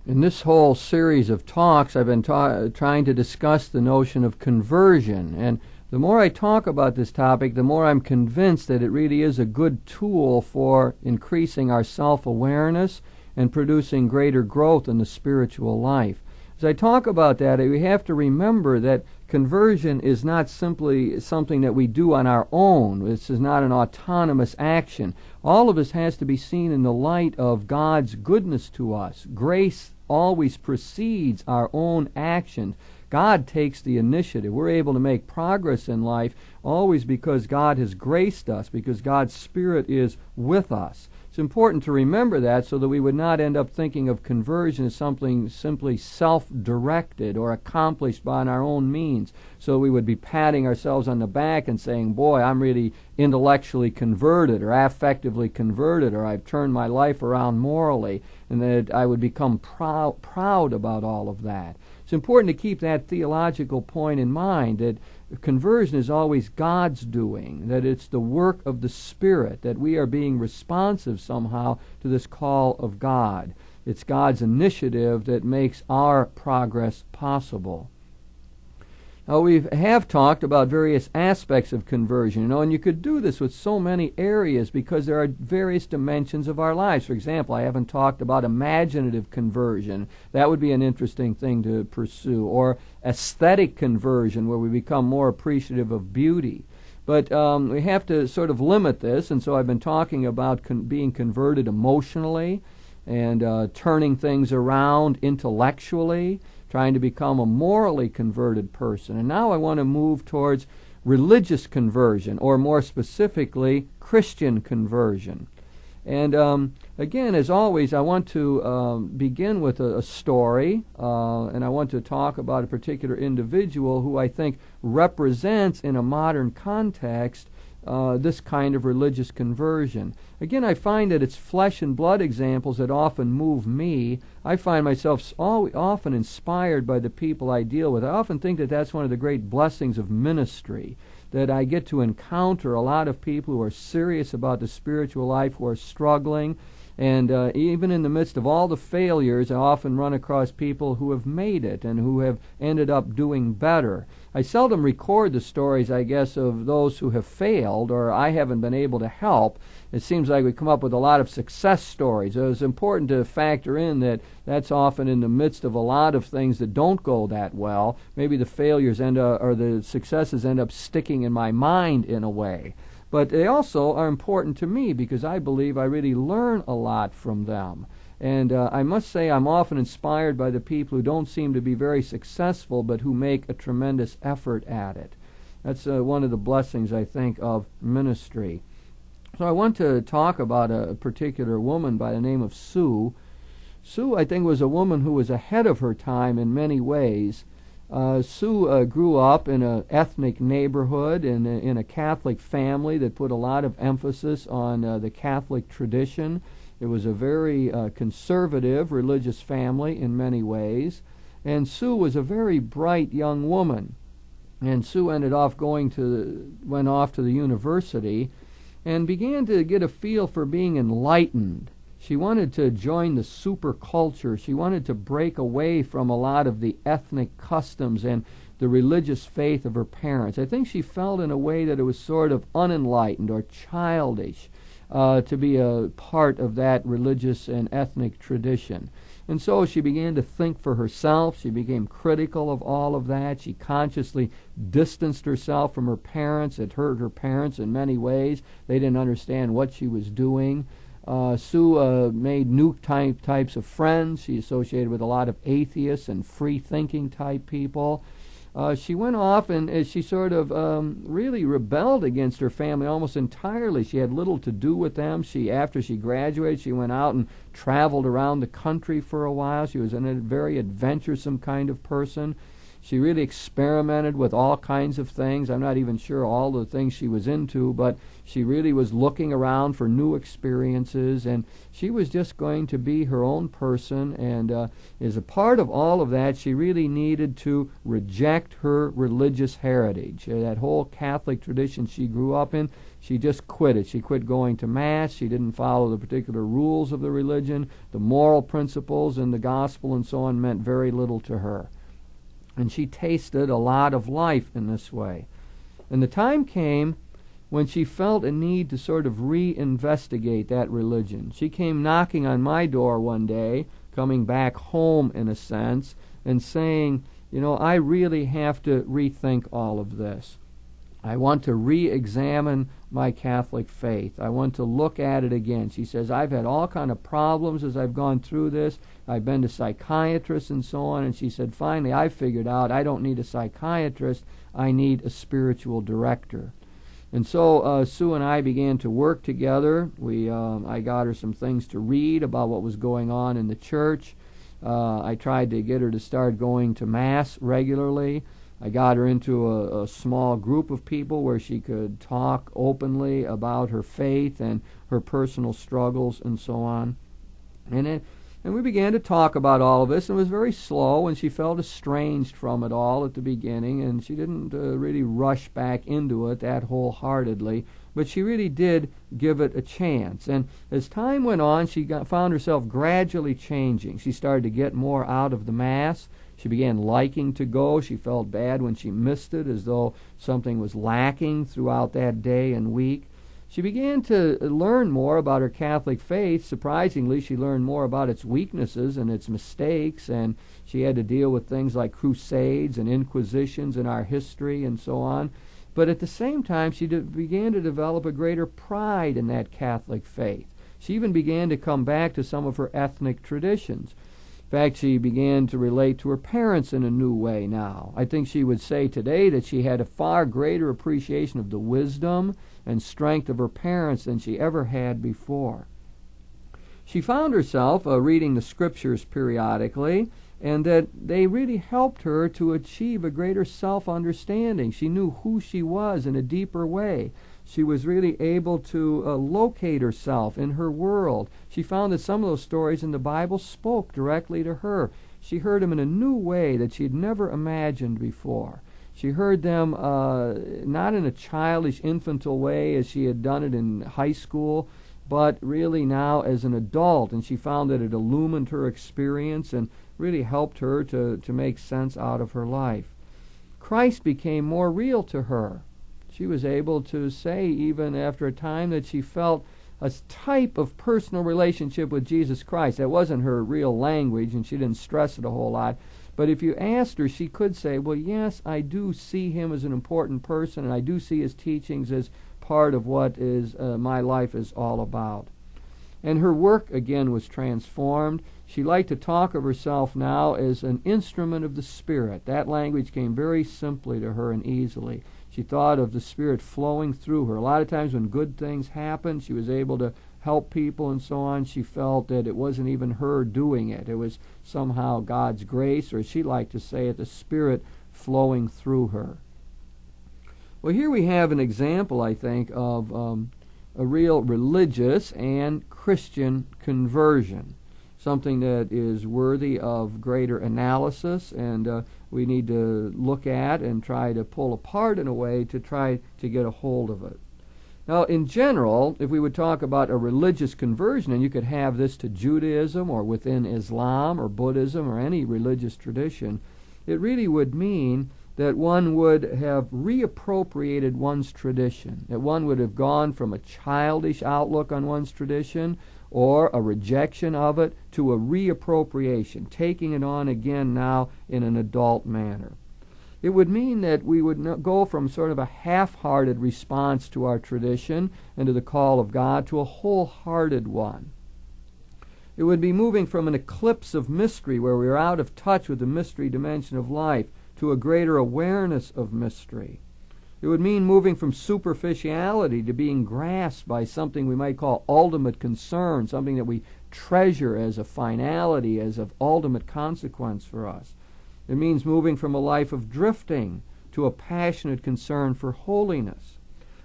In this whole series of talks, I've been trying to discuss the notion of conversion. And the more I talk about this topic, the more I'm convinced that it really is a good tool for increasing our self-awareness and producing greater growth in the spiritual life. As I talk about that, we have to remember that conversion is not simply something that we do on our own. This is not an autonomous action. All of this has to be seen in the light of God's goodness to us. Grace always precedes our own actions. God takes the initiative. We're able to make progress in life always because God has graced us, because God's Spirit is with us. It's important to remember that so that we would not end up thinking of conversion as something simply self-directed or accomplished by our own means. So we would be patting ourselves on the back and saying, boy, I'm really intellectually converted or affectively converted, or I've turned my life around morally, and that I would become proud about all of that. It's important to keep that theological point in mind, that conversion is always God's doing, that it's the work of the Spirit, that we are being responsive somehow to this call of God. It's God's initiative that makes our progress possible. Now, we have talked about various aspects of conversion, and you could do this with so many areas because there are various dimensions of our lives. For example, I haven't talked about imaginative conversion. That would be an interesting thing to pursue. Or aesthetic conversion, where we become more appreciative of beauty. But we have to sort of limit this, and so I've been talking about being converted emotionally and turning things around intellectually, trying to become a morally converted person. And now I want to move towards religious conversion, or more specifically, Christian conversion. And again, as always, I want to begin with a story, and I want to talk about a particular individual who I think represents, in a modern context, this kind of religious conversion. Again, I find that it's flesh and blood examples that often move me. I find myself often inspired by the people I deal with. I often think that that's one of the great blessings of ministry, that I get to encounter a lot of people who are serious about the spiritual life, who are struggling, and even in the midst of all the failures, I often run across people who have made it and who have ended up doing better. I seldom record the stories, I guess, of those who have failed or I haven't been able to help. It seems like we come up with a lot of success stories. It's important to factor in that that's often in the midst of a lot of things that don't go that well. Maybe the failures or the successes end up sticking in my mind in a way. But they also are important to me because I believe I really learn a lot from them. And I must say I'm often inspired by the people who don't seem to be very successful but who make a tremendous effort at it. That's one of the blessings, I think, of ministry. So I want to talk about a particular woman by the name of Sue. Sue, I think, was a woman who was ahead of her time in many ways. Sue grew up in an ethnic neighborhood in a Catholic family that put a lot of emphasis on the Catholic tradition. It was a very conservative religious family in many ways. And Sue was a very bright young woman. And Sue went off to the university and began to get a feel for being enlightened. She wanted to join the super culture. She wanted to break away from a lot of the ethnic customs and the religious faith of her parents. I think she felt in a way that it was sort of unenlightened or childish to be a part of that religious and ethnic tradition. And so she began to think for herself. She became critical of all of that. She consciously distanced herself from her parents. It hurt her parents in many ways. They didn't understand what she was doing. Sue made new types of friends. She associated with a lot of atheists and free-thinking type people. She went off and she sort of really rebelled against her family almost entirely. She had little to do with them. After she graduated, she went out and traveled around the country for a while. She was a very adventuresome kind of person. She really experimented with all kinds of things. I'm not even sure all the things she was into, but she really was looking around for new experiences, and she was just going to be her own person. And as a part of all of that, she really needed to reject her religious heritage. That whole Catholic tradition she grew up in, she just quit it. She quit going to Mass. She didn't follow the particular rules of the religion. The moral principles and the gospel and so on meant very little to her. And she tasted a lot of life in this way. And the time came when she felt a need to sort of reinvestigate that religion. She came knocking on my door one day, coming back home in a sense, and saying, I really have to rethink all of this. I want to re-examine my Catholic faith. I want to look at it again. She says, I've had all kind of problems as I've gone through this. I've been to psychiatrists and so on. And she said, finally, I figured out I don't need a psychiatrist. I need a spiritual director. And so Sue and I began to work together. I got her some things to read about what was going on in the church. I tried to get her to start going to Mass regularly. I got her into a small group of people where she could talk openly about her faith and her personal struggles and so on. And we began to talk about all of this, and it was very slow, and she felt estranged from it all at the beginning, and she didn't really rush back into it that wholeheartedly, but she really did give it a chance. And as time went on, she found herself gradually changing. She started to get more out of the Mass. She began liking to go. She felt bad when she missed it, as though something was lacking throughout that day and week. She began to learn more about her Catholic faith. Surprisingly, she learned more about its weaknesses and its mistakes, and she had to deal with things like crusades and inquisitions in our history and so on. But at the same time, she began to develop a greater pride in that Catholic faith. She even began to come back to some of her ethnic traditions. In fact, she began to relate to her parents in a new way now. I think she would say today that she had a far greater appreciation of the wisdom and strength of her parents than she ever had before. She found herself reading the Scriptures periodically, and that they really helped her to achieve a greater self-understanding. She knew who she was in a deeper way. She was really able to locate herself in her world. She found that some of those stories in the Bible spoke directly to her. She heard them in a new way that she had never imagined before. She heard them not in a childish, infantile way as she had done it in high school, but really now as an adult. And she found that it illumined her experience and really helped her to make sense out of her life. Christ became more real to her. She was able to say, even after a time, that she felt a type of personal relationship with Jesus Christ. That wasn't her real language, and she didn't stress it a whole lot. But if you asked her, she could say, well, yes, I do see him as an important person, and I do see his teachings as part of what is my life is all about. And her work, again, was transformed. She liked to talk of herself now as an instrument of the Spirit. That language came very simply to her and easily. She thought of the Spirit flowing through her. A lot of times when good things happened, she was able to help people and so on. She felt that it wasn't even her doing it. It was somehow God's grace, or as she liked to say it, the Spirit flowing through her. Well, here we have an example, I think, of a real religious and Christian conversion, something that is worthy of greater analysis, and we need to look at and try to pull apart in a way to try to get a hold of it. Now, in general, if we would talk about a religious conversion, and you could have this to Judaism or within Islam or Buddhism or any religious tradition, it really would mean that one would have reappropriated one's tradition, that one would have gone from a childish outlook on one's tradition or a rejection of it to a reappropriation, taking it on again now in an adult manner. It would mean that we would go from sort of a half-hearted response to our tradition and to the call of God to a wholehearted one. It would be moving from an eclipse of mystery where we are out of touch with the mystery dimension of life to a greater awareness of mystery. It would mean moving from superficiality to being grasped by something we might call ultimate concern, something that we treasure as a finality, as of ultimate consequence for us. It means moving from a life of drifting to a passionate concern for holiness.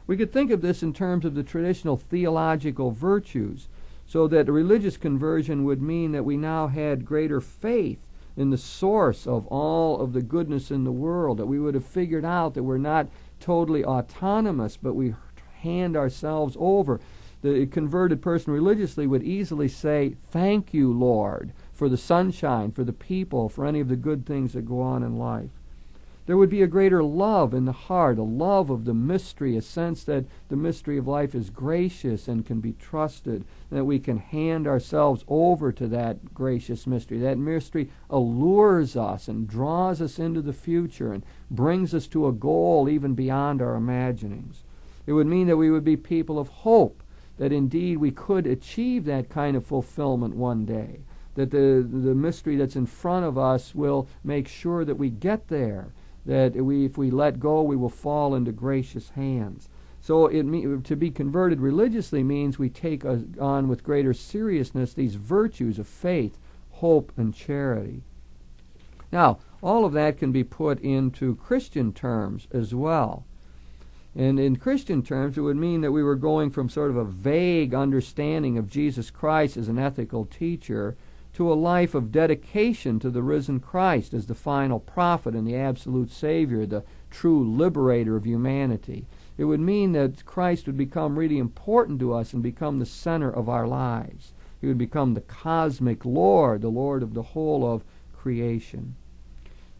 We could think of this in terms of the traditional theological virtues, so that a religious conversion would mean that we now had greater faith in the source of all of the goodness in the world, that we would have figured out that we're not totally autonomous, but we hand ourselves over. The converted person religiously would easily say, "Thank you, Lord, for the sunshine, for the people, for any of the good things that go on in life." There would be a greater love in the heart, a love of the mystery, a sense that the mystery of life is gracious and can be trusted, and that we can hand ourselves over to that gracious mystery. That mystery allures us and draws us into the future and brings us to a goal even beyond our imaginings. It would mean that we would be people of hope, that indeed we could achieve that kind of fulfillment one day, that the mystery that's in front of us will make sure that we get there, that if we let go, we will fall into gracious hands. So to be converted religiously means we take on with greater seriousness these virtues of faith, hope, and charity. Now, all of that can be put into Christian terms as well. And in Christian terms, it would mean that we were going from sort of a vague understanding of Jesus Christ as an ethical teacher to a life of dedication to the risen Christ as the final prophet and the absolute Savior, the true liberator of humanity. It would mean that Christ would become really important to us and become the center of our lives. He would become the cosmic Lord, the Lord of the whole of creation.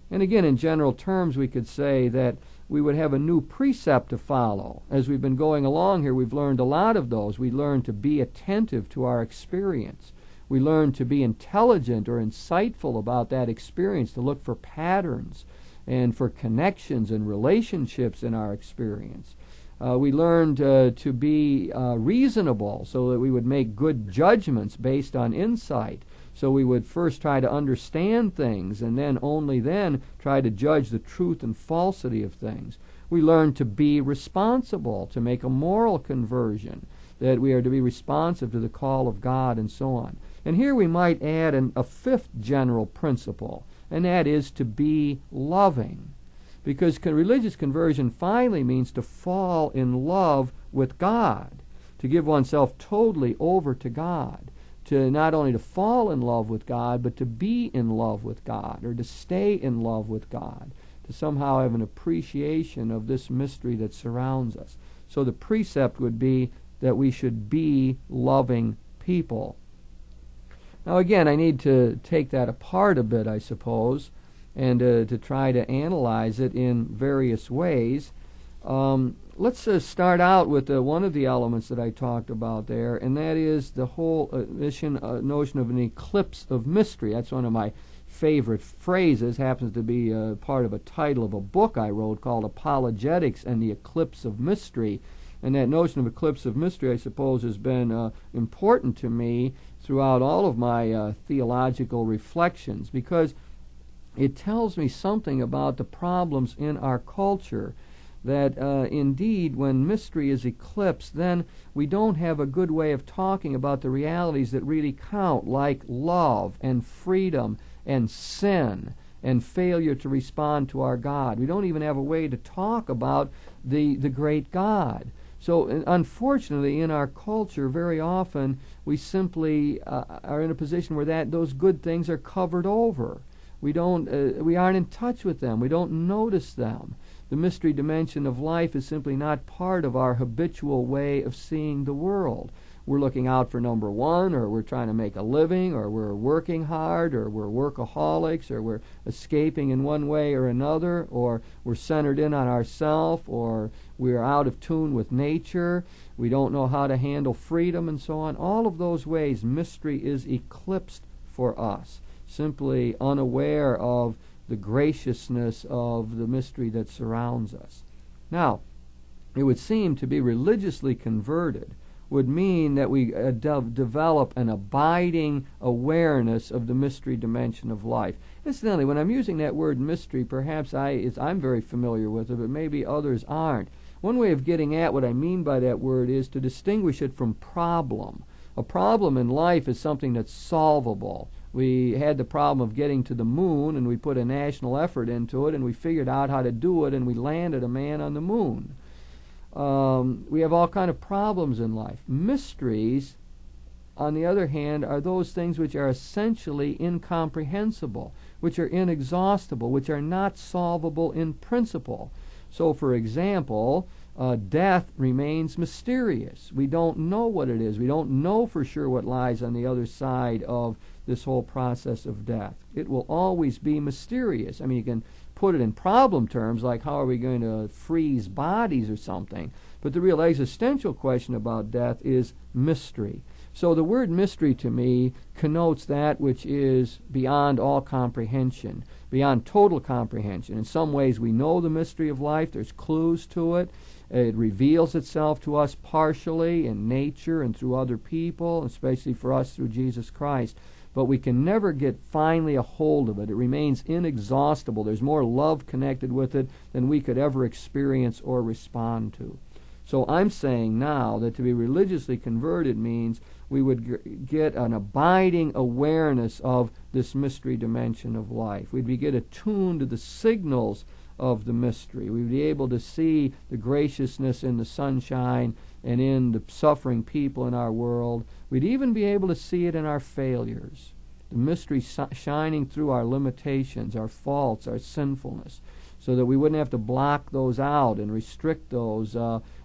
And again, in general terms, we could say that we would have a new precept to follow. As we've been going along here, we've learned a lot of those. We learned to be attentive to our experience. We learn to be intelligent or insightful about that experience, to look for patterns and for connections and relationships in our experience. We learned to be reasonable so that we would make good judgments based on insight. So we would first try to understand things and then only then try to judge the truth and falsity of things. We learned to be responsible, to make a moral conversion, that we are to be responsive to the call of God and so on. And here we might add a fifth general principle, and that is to be loving. Because religious conversion finally means to fall in love with God, to give oneself totally over to God, to not only to fall in love with God, but to be in love with God, or to stay in love with God, to somehow have an appreciation of this mystery that surrounds us. So the precept would be that we should be loving people. Now again, I need to take that apart a bit, I suppose, and to try to analyze it in various ways. Let's start out with one of the elements that I talked about there, and that is the whole notion of an eclipse of mystery. That's one of my favorite phrases, happens to be part of a title of a book I wrote called Apologetics and the Eclipse of Mystery. And that notion of eclipse of mystery, I suppose, has been important to me throughout all of my theological reflections, because it tells me something about the problems in our culture, that indeed when mystery is eclipsed, then we don't have a good way of talking about the realities that really count, like love and freedom and sin and failure to respond to our God. We don't even have a way to talk about the great God. So unfortunately, in our culture, very often we simply are in a position where those good things are covered over. We aren't in touch with them. We don't notice them. The mystery dimension of life is simply not part of our habitual way of seeing the world. We're looking out for number one, or we're trying to make a living, or we're working hard, or we're workaholics, or we're escaping in one way or another, or we're centered in on ourselves, or we're out of tune with nature. We don't know how to handle freedom and so on. All of those ways, mystery is eclipsed for us, simply unaware of the graciousness of the mystery that surrounds us. Now, it would seem to be religiously converted would mean that we develop an abiding awareness of the mystery dimension of life. Incidentally, when I'm using that word mystery, perhaps I'm very familiar with it, but maybe others aren't. One way of getting at what I mean by that word is to distinguish it from problem. A problem in life is something that's solvable, We had the problem of getting to the moon, and we put a national effort into it, and we figured out how to do it, and we landed a man on the moon. We have all kind of problems in life. Mysteries, on the other hand, are those things which are essentially incomprehensible, which are inexhaustible, which are not solvable in principle. So, for example, death remains mysterious. We don't know what it is. We don't know for sure what lies on the other side of this whole process of death. It will always be mysterious. I mean, you can put it in problem terms, like how are we going to freeze bodies or something. But the real existential question about death is mystery. So the word mystery to me connotes that which is beyond all comprehension, beyond total comprehension. In some ways we know the mystery of life. There's clues to it. It reveals itself to us partially in nature and through other people, especially for us through Jesus Christ. But we can never get finally a hold of it. It remains inexhaustible. There's more love connected with it than we could ever experience or respond to. So I'm saying now that to be religiously converted means we would get an abiding awareness of this mystery dimension of life. We'd get attuned to the signals of the mystery. We'd be able to see the graciousness in the sunshine and in the suffering people in our world. We'd even be able to see it in our failures. The mystery shining through our limitations, our faults, our sinfulness, so that we wouldn't have to block those out and restrict those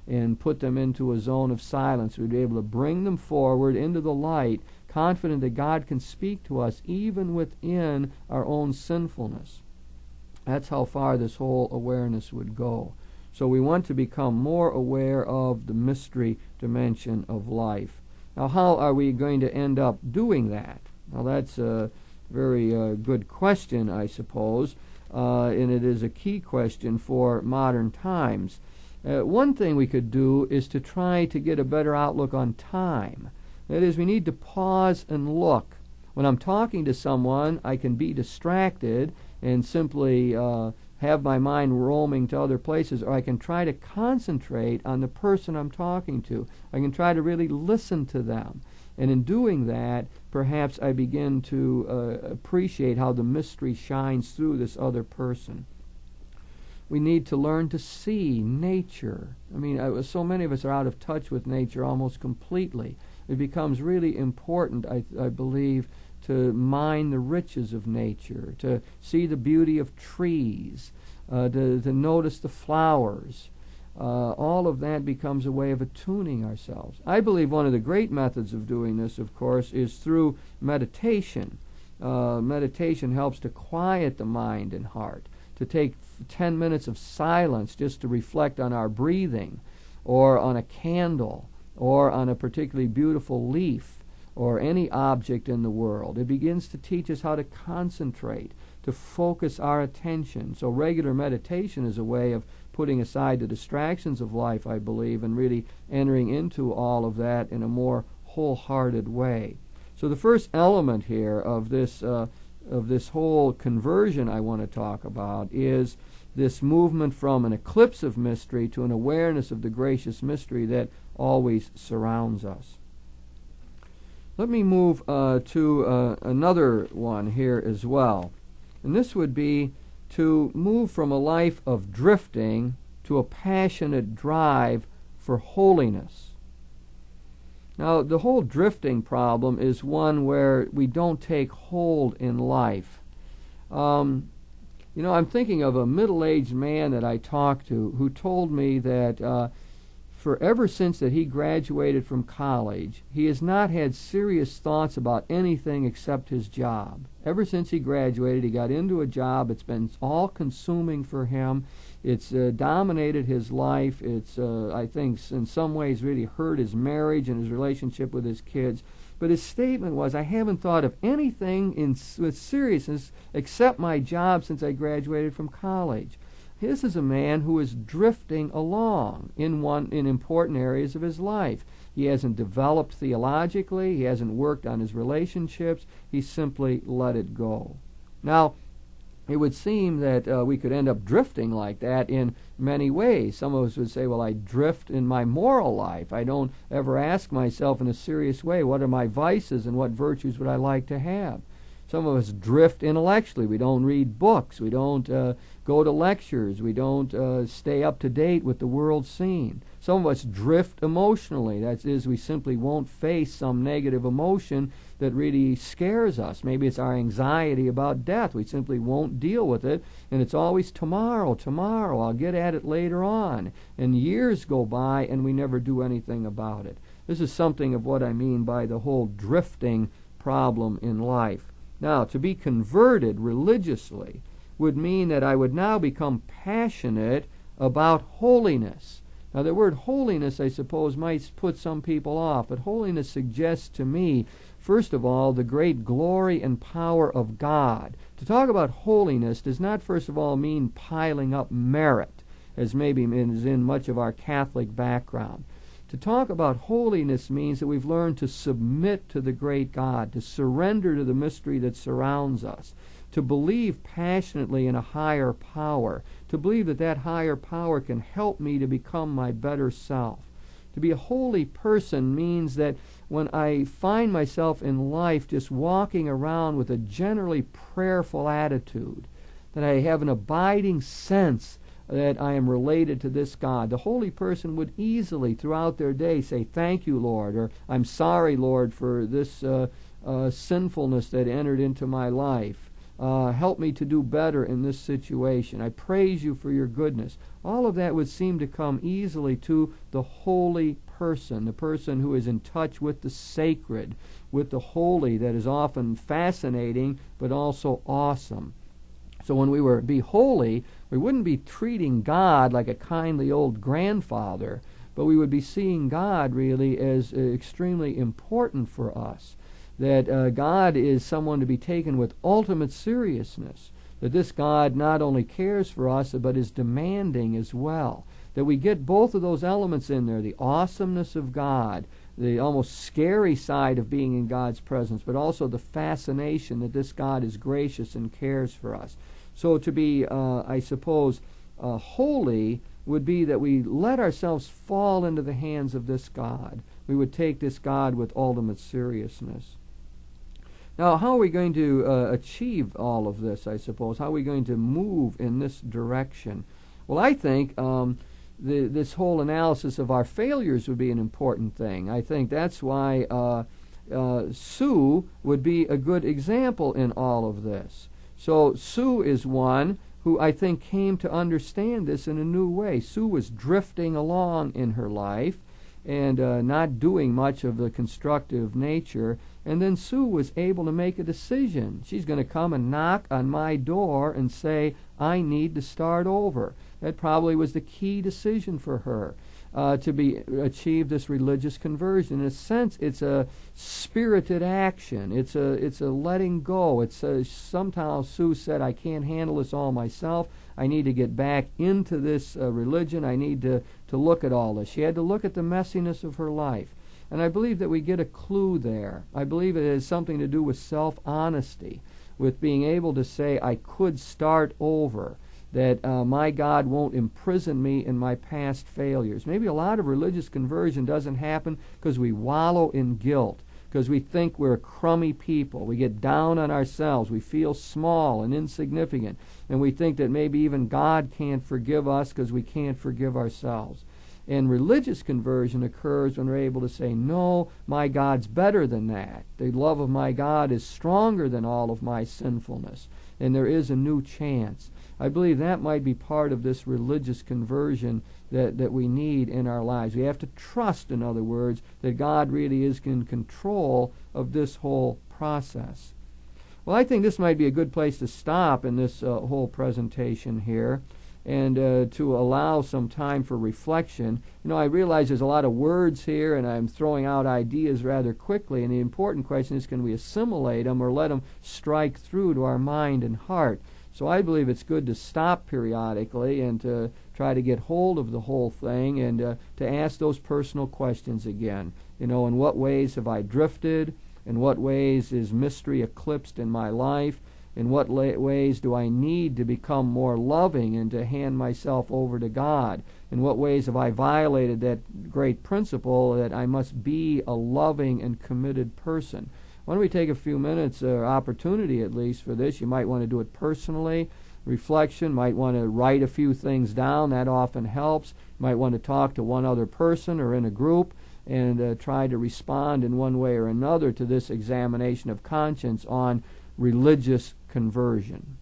and put them into a zone of silence. We'd be able to bring them forward into the light, confident that God can speak to us even within our own sinfulness. That's how far this whole awareness would go. So we want to become more aware of the mystery dimension of life. Now, how are we going to end up doing that? Well, that's a very good question, I suppose, and it is a key question for modern times. One thing we could do is to try to get a better outlook on time. That is, we need to pause and look. When I'm talking to someone, I can be distracted and simply have my mind roaming to other places, or I can try to concentrate on the person I'm talking to. I can try to really listen to them. And in doing that, perhaps I begin to appreciate how the mystery shines through this other person. We need to learn to see nature. I mean, so many of us are out of touch with nature almost completely. It becomes really important, I believe, to mine the riches of nature, to see the beauty of trees, to notice the flowers. All of that becomes a way of attuning ourselves. I believe one of the great methods of doing this, of course, is through meditation. Meditation helps to quiet the mind and heart, to take 10 minutes of silence just to reflect on our breathing, or on a candle, or on a particularly beautiful leaf, or any object in the world. It begins to teach us how to concentrate, to focus our attention. So regular meditation is a way of putting aside the distractions of life, I believe, and really entering into all of that in a more wholehearted way. So the first element here of this whole conversion I want to talk about is this movement from an eclipse of mystery to an awareness of the gracious mystery that always surrounds us. Let me move to another one here as well. And this would be to move from a life of drifting to a passionate drive for holiness. Now, the whole drifting problem is one where we don't take hold in life. I'm thinking of a middle-aged man that I talked to who told me that ever since that he graduated from college, he has not had serious thoughts about anything except his job. Ever since he graduated, he got into a job. It's been all-consuming for him. It's dominated his life. It's, I think, in some ways really hurt his marriage and his relationship with his kids. But his statement was, I haven't thought of anything with seriousness except my job since I graduated from college. This is a man who is drifting along in important areas of his life. He hasn't developed theologically. He hasn't worked on his relationships. He simply let it go. Now, it would seem that we could end up drifting like that in many ways. Some of us would say, well, I drift in my moral life. I don't ever ask myself in a serious way, what are my vices and what virtues would I like to have? Some of us drift intellectually. We don't read books. We don't go to lectures. We don't stay up to date with the world scene. Some of us drift emotionally. That is, we simply won't face some negative emotion that really scares us. Maybe it's our anxiety about death. We simply won't deal with it, and it's always tomorrow, tomorrow. I'll get at it later on. And years go by, and we never do anything about it. This is something of what I mean by the whole drifting problem in life. Now, to be converted religiously would mean that I would now become passionate about holiness. Now, the word holiness, I suppose, might put some people off, but holiness suggests to me, first of all, the great glory and power of God. To talk about holiness does not, first of all, mean piling up merit, as maybe is in much of our Catholic background. To talk about holiness means that we've learned to submit to the great God, to surrender to the mystery that surrounds us, to believe passionately in a higher power, to believe that that higher power can help me to become my better self. To be a holy person means that when I find myself in life just walking around with a generally prayerful attitude, that I have an abiding sense that I am related to this God. The holy person would easily, throughout their day, say, "Thank you, Lord," or "I'm sorry, Lord, for this sinfulness that entered into my life. Help me to do better in this situation. I praise you for your goodness." All of that would seem to come easily to the holy person, the person who is in touch with the sacred, with the holy that is often fascinating but also awesome. So when we be holy, we wouldn't be treating God like a kindly old grandfather, but we would be seeing God really as extremely important for us. That God is someone to be taken with ultimate seriousness. That this God not only cares for us, but is demanding as well. That we get both of those elements in there, the awesomeness of God, the almost scary side of being in God's presence, but also the fascination that this God is gracious and cares for us. So to be, I suppose, holy would be that we let ourselves fall into the hands of this God. We would take this God with ultimate seriousness. Now, how are we going to achieve all of this, I suppose? How are we going to move in this direction? Well, I think this whole analysis of our failures would be an important thing. I think that's why Sue would be a good example in all of this. So Sue is one who I think came to understand this in a new way. Sue was drifting along in her life and not doing much of the constructive nature. And then Sue was able to make a decision. She's going to come and knock on my door and say, "I need to start over." That probably was the key decision for her to achieve this religious conversion. In a sense, it's a spirited action. It's a letting go. It's somehow Sue said, "I can't handle this all myself. I need to get back into this religion. I need to look at all this." She had to look at the messiness of her life. And I believe that we get a clue there. I believe it has something to do with self-honesty, with being able to say, "I could start over," that my God won't imprison me in my past failures. Maybe a lot of religious conversion doesn't happen because we wallow in guilt, because we think we're crummy people. We get down on ourselves. We feel small and insignificant. And we think that maybe even God can't forgive us because we can't forgive ourselves. And religious conversion occurs when we're able to say, "No, my God's better than that. The love of my God is stronger than all of my sinfulness. And there is a new chance." I believe that might be part of this religious conversion that we need in our lives. We have to trust, in other words, that God really is in control of this whole process. Well, I think this might be a good place to stop in this whole presentation here, and to allow some time for reflection. You know, I realize there's a lot of words here, and I'm throwing out ideas rather quickly, and the important question is, can we assimilate them or let them strike through to our mind and heart? So I believe it's good to stop periodically and to try to get hold of the whole thing and to ask those personal questions again. You know, in what ways have I drifted? In what ways is mystery eclipsed in my life? In what ways do I need to become more loving and to hand myself over to God? In what ways have I violated that great principle that I must be a loving and committed person? Why don't we take a few minutes, or opportunity at least, for this? You might want to do it personally. Reflection, might want to write a few things down. That often helps. You might want to talk to one other person or in a group and try to respond in one way or another to this examination of conscience on religious conversion.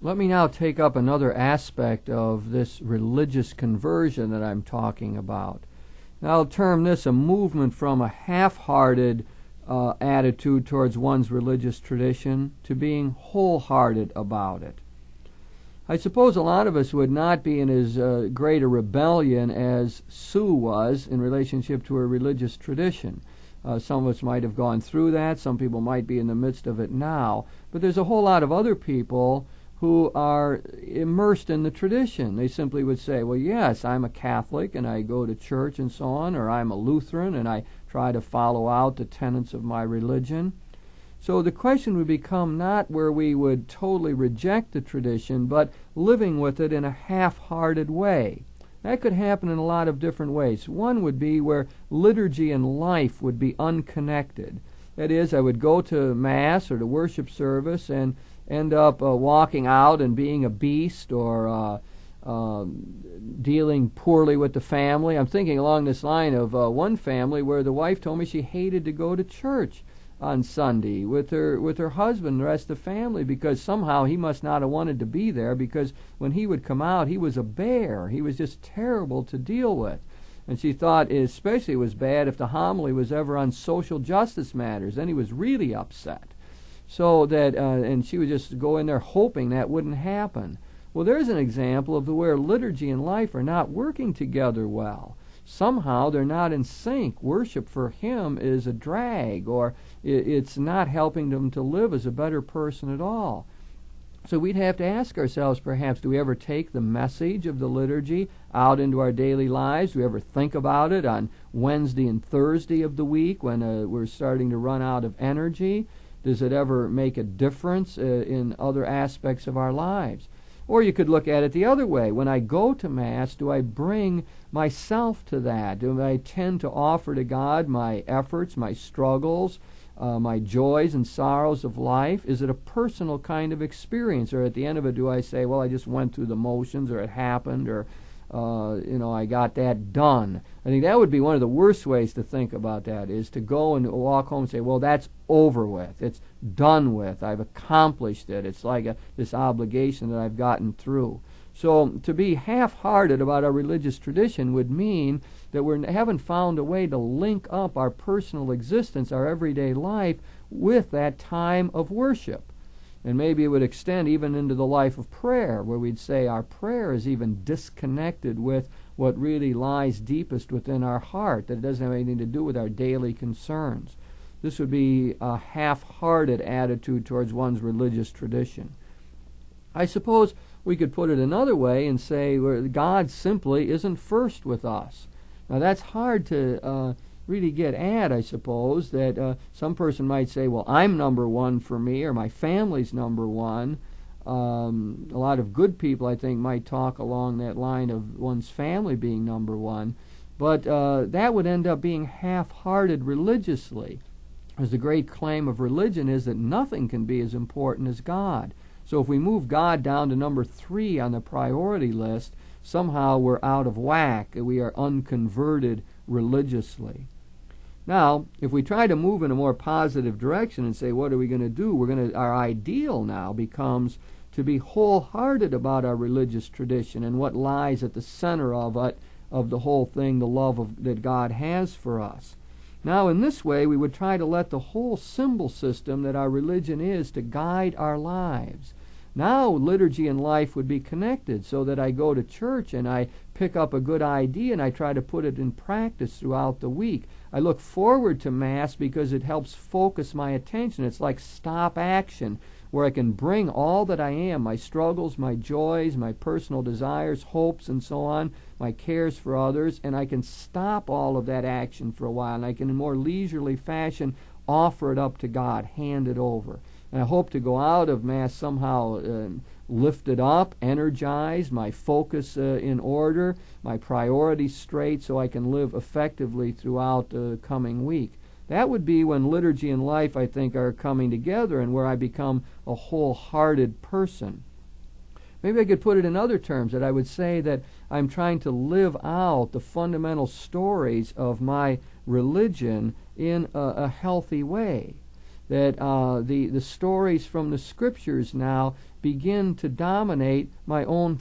Let me now take up another aspect of this religious conversion that I'm talking about. Now, I'll term this a movement from a half-hearted attitude towards one's religious tradition to being wholehearted about it. I suppose a lot of us would not be in as great a rebellion as Sue was in relationship to her religious tradition. Some of us might have gone through that. Some people might be in the midst of it now. But there's a whole lot of other people who are immersed in the tradition. They simply would say, well, yes, I'm a Catholic and I go to church and so on, or I'm a Lutheran and I try to follow out the tenets of my religion. So the question would become not where we would totally reject the tradition, but living with it in a half-hearted way. That could happen in a lot of different ways. One would be where liturgy and life would be unconnected. That is, I would go to Mass or to worship service and end up walking out and being a beast or dealing poorly with the family. I'm thinking along this line of one family where the wife told me she hated to go to church on Sunday with her husband and the rest of the family because somehow he must not have wanted to be there, because when he would come out he was a bear. He was just terrible to deal with. And she thought especially it was bad if the homily was ever on social justice matters. Then he was really upset. So that, and she would just go in there hoping that wouldn't happen. Well, there's an example of where liturgy and life are not working together well. Somehow they're not in sync. Worship for him is a drag, or it's not helping them to live as a better person at all. So we'd have to ask ourselves, perhaps, do we ever take the message of the liturgy out into our daily lives? Do we ever think about it on Wednesday and Thursday of the week when we're starting to run out of energy? Does it ever make a difference in other aspects of our lives? Or you could look at it the other way. When I go to Mass, do I bring myself to that? Do I tend to offer to God my efforts, my struggles, my joys and sorrows of life? Is it a personal kind of experience? Or at the end of it, do I say, well, I just went through the motions, or it happened, or I got that done? I think that would be one of the worst ways to think about that, is to go and walk home and say, well, that's over with. It's done with. I've accomplished it. It's like this obligation that I've gotten through. So to be half-hearted about our religious tradition would mean that we haven't found a way to link up our personal existence, our everyday life, with that time of worship. And maybe it would extend even into the life of prayer, where we'd say our prayer is even disconnected with what really lies deepest within our heart, that it doesn't have anything to do with our daily concerns. This would be a half-hearted attitude towards one's religious tradition. I suppose we could put it another way and say God simply isn't first with us. Now that's hard to really get at, I suppose, that some person might say, well, I'm number one for me, or my family's number one. A lot of good people, I think, might talk along that line of one's family being number one, but that would end up being half-hearted religiously, as the great claim of religion is that nothing can be as important as God. So if we move God down to number 3 on the priority list, somehow we're out of whack. We are unconverted religiously. Now, if we try to move in a more positive direction and say, what are we going to do? Our ideal now becomes to be wholehearted about our religious tradition and what lies at the center of it, of the whole thing, the love that God has for us. Now, in this way, we would try to let the whole symbol system that our religion is to guide our lives. Now, liturgy and life would be connected, so that I go to church and I pick up a good idea and I try to put it in practice throughout the week. I look forward to Mass because it helps focus my attention. It's like stop action, where I can bring all that I am, my struggles, my joys, my personal desires, hopes, and so on, my cares for others, and I can stop all of that action for a while, and I can in more leisurely fashion offer it up to God, hand it over. And I hope to go out of Mass somehow lifted up, energized, my focus in order, my priorities straight, so I can live effectively throughout the coming week. That would be when liturgy and life, I think, are coming together and where I become a wholehearted person. Maybe I could put it in other terms, that I would say that I'm trying to live out the fundamental stories of my religion in a healthy way. That the stories from the Scriptures now begin to dominate my own